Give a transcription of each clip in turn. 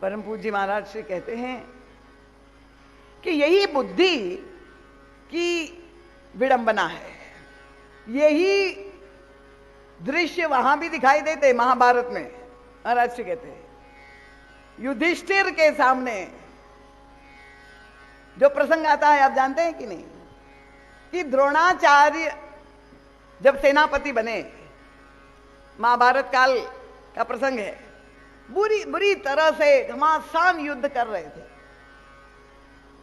परम पूज्य महाराज श्री कहते हैं कि यही बुद्धि की विडंबना है। यही दृश्य वहां भी दिखाई देते महाभारत में। महाराज श्री कहते हैं युधिष्ठिर के सामने जो प्रसंग आता है, आप जानते हैं कि नहीं, कि द्रोणाचार्य जब सेनापति बने, महाभारत काल का प्रसंग है, बुरी बुरी तरह से घमासान युद्ध कर रहे थे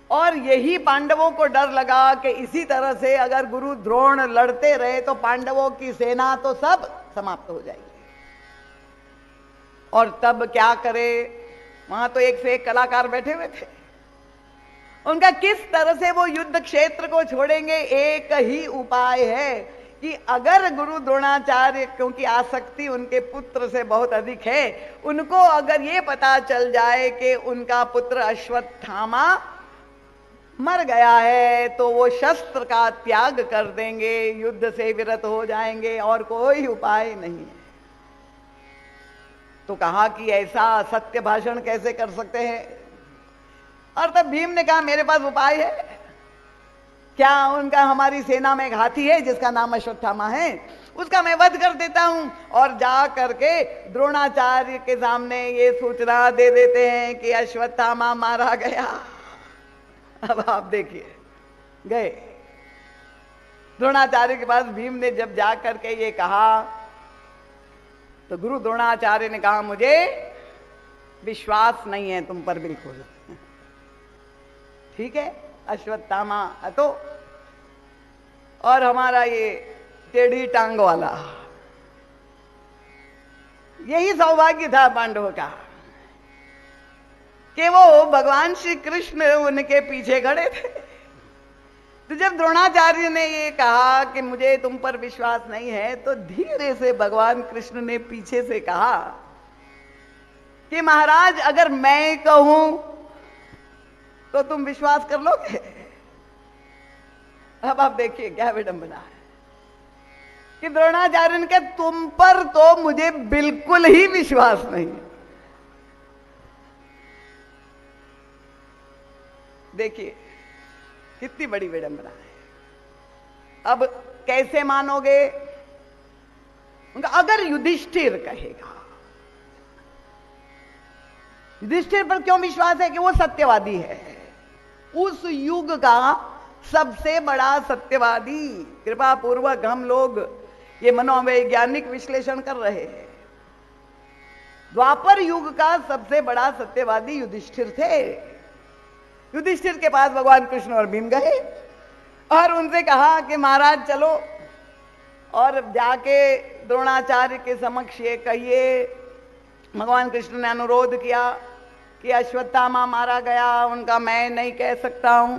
और यही पांडवों को डर लगा कि इसी तरह से अगर गुरु द्रोण लड़ते रहे तो पांडवों की सेना तो सब समाप्त हो जाएगी। और तब क्या करे, वहां तो एक से एक कलाकार बैठे हुए थे, उनका किस तरह से वो युद्ध क्षेत्र को छोड़ेंगे। एक ही उपाय है कि अगर गुरु द्रोणाचार्य, क्योंकि आसक्ति उनके पुत्र से बहुत अधिक है, उनको अगर ये पता चल जाए कि उनका पुत्र अश्वत्थामा मर गया है तो वो शस्त्र का त्याग कर देंगे, युद्ध से विरत हो जाएंगे और कोई उपाय नहीं है। तो कहा कि ऐसा सत्य भाषण कैसे कर सकते हैं। और तब भीम ने कहा मेरे पास उपाय है। क्या उनका, हमारी सेना में एक हाथी है जिसका नाम अश्वत्थामा है, उसका मैं वध कर देता हूं और जा करके द्रोणाचार्य के सामने ये सूचना दे देते हैं कि अश्वत्थामा मारा गया। अब आप देखिए, गए द्रोणाचार्य के पास। भीम ने जब जा करके ये कहा तो गुरु द्रोणाचार्य ने कहा मुझे विश्वास नहीं है तुम पर बिल्कुल। ठीक है, अश्वत्थामा तो और हमारा ये टेढ़ी टांग वाला, यही सौभाग्य था पांडवों का कि वो भगवान श्री कृष्ण उनके पीछे खड़े थे। तो जब द्रोणाचार्य ने ये कहा कि मुझे तुम पर विश्वास नहीं है, तो धीरे से भगवान कृष्ण ने पीछे से कहा कि महाराज अगर मैं कहूं तो तुम विश्वास कर लोगे। अब आप देखिए क्या विडंबना है कि द्रोणाचार्य ने कहा तुम पर तो मुझे बिल्कुल ही विश्वास नहीं है। देखिए कितनी बड़ी विडंबना है। अब कैसे मानोगे? अगर युधिष्ठिर कहेगा, युधिष्ठिर पर क्यों विश्वास है कि वो सत्यवादी है, उस युग का सबसे बड़ा सत्यवादी। कृपा पूर्वक हम लोग ये मनोवैज्ञानिक विश्लेषण कर रहे हैं। द्वापर युग का सबसे बड़ा सत्यवादी युधिष्ठिर थे। युधिष्ठिर के पास भगवान कृष्ण और भीम गए और उनसे कहा कि महाराज चलो और जाके द्रोणाचार्य के समक्ष ये कहिए। भगवान कृष्ण ने अनुरोध किया कि अश्वत्थामा मारा गया, उनका मैं नहीं कह सकता हूं,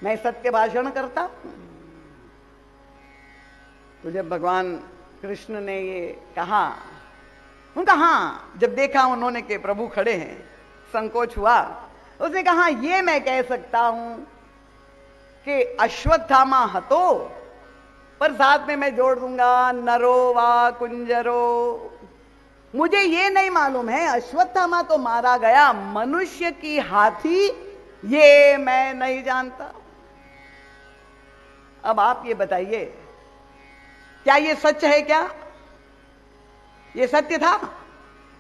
मैं सत्य भाषण करता हूं। तो जब भगवान कृष्ण ने ये कहा, उनका हाँ, जब देखा उन्होंने कि प्रभु खड़े हैं, संकोच हुआ। उसने कहा ये मैं कह सकता हूं कि अश्वत्थामा हतो, पर साथ में मैं जोड़ दूंगा नरो वा कुंजरो। मुझे ये नहीं मालूम है अश्वत्थामा तो मारा गया, मनुष्य की हाथी ये मैं नहीं जानता। अब आप ये बताइए क्या ये सच है? क्या ये सत्य था?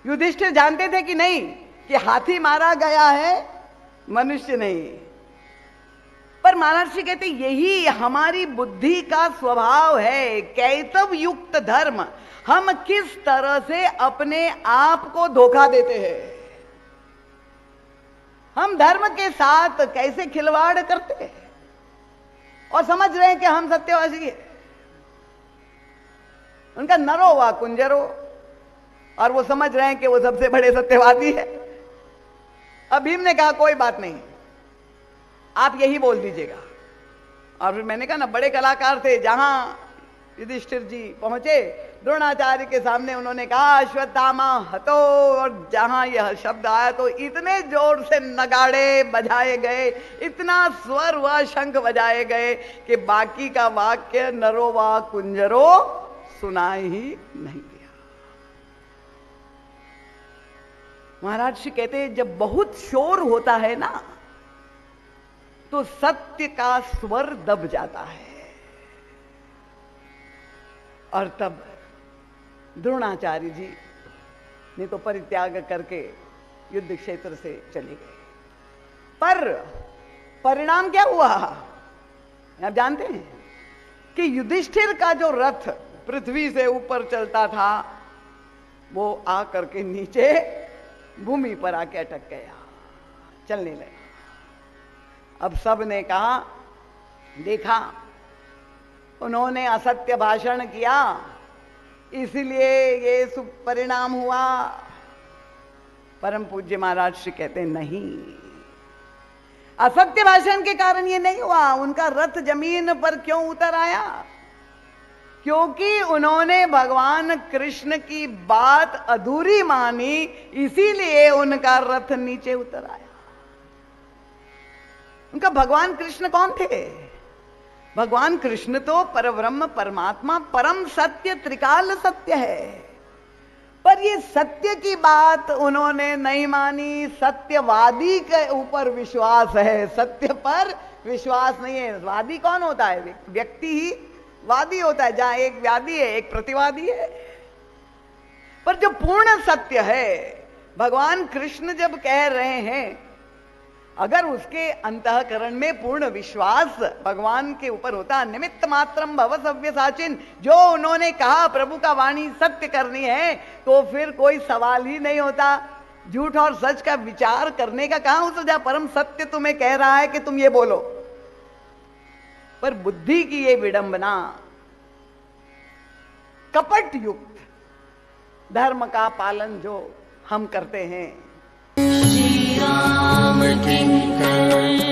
युधिष्ठिर जानते थे कि नहीं कि हाथी मारा गया है, मनुष्य नहीं। पर महर्षि कहते यही हमारी बुद्धि का स्वभाव है, कैतव युक्त धर्म। हम किस तरह से अपने आप को धोखा देते हैं, हम धर्म के साथ कैसे खिलवाड़ करते हैं और समझ रहे हैं कि हम सत्यवादी है। उनका नरो वा कुंजरो, और वो समझ रहे हैं कि वो सबसे बड़े सत्यवादी है। अब भीम ने कहा कोई बात नहीं, आप यही बोल दीजिएगा। और फिर मैंने कहा ना, बड़े कलाकार थे। जहां युधिष्ठिर जी पहुंचे द्रोणाचार्य के सामने, उन्होंने कहा अश्वत्थामा हतो, और जहां यह शब्द आया तो इतने जोर से नगाड़े बजाए गए, इतना स्वर व शंख बजाए गए कि बाकी का वाक्य नरो वा कुंजरो सुनाई ही नहीं दिया। महाराज श्री कहते हैं जब बहुत शोर होता है ना तो सत्य का स्वर दब जाता है, और तब द्रोणाचार्य जी ने तो परित्याग करके युद्ध क्षेत्र से चले गए। पर परिणाम क्या हुआ आप जानते हैं कि युधिष्ठिर का जो रथ पृथ्वी से ऊपर चलता था वो आकर के नीचे भूमि पर आके अटक गया, चलने लगा। अब सब ने कहा देखा उन्होंने असत्य भाषण किया इसलिए ये परिणाम हुआ। परम पूज्य महाराज श्री कहते नहीं, असत्य भाषण के कारण ये नहीं हुआ। उनका रथ जमीन पर क्यों उतर आया? क्योंकि उन्होंने भगवान कृष्ण की बात अधूरी मानी, इसीलिए उनका रथ नीचे उतर आया। उनका भगवान कृष्ण कौन थे? भगवान कृष्ण तो परब्रह्म परमात्मा परम सत्य त्रिकाल सत्य है, पर ये सत्य की बात उन्होंने नहीं मानी। सत्यवादी के ऊपर विश्वास है, सत्य पर विश्वास नहीं है। वादी कौन होता है? व्यक्ति ही वादी होता है, जहां एक वादी है एक प्रतिवादी है। पर जो पूर्ण सत्य है, भगवान कृष्ण जब कह रहे हैं, अगर उसके अंतःकरण में पूर्ण विश्वास भगवान के ऊपर होता, निमित्त मात्रम भव सव्यसाचिन, जो उन्होंने कहा प्रभु का वाणी सत्य करनी है, तो फिर कोई सवाल ही नहीं होता। झूठ और सच का विचार करने का कहां हो सजा? परम सत्य तुम्हें कह रहा है कि तुम ये बोलो। पर बुद्धि की ये विडंबना, कपट युक्त धर्म का पालन जो हम करते हैं। श्री राम किंकर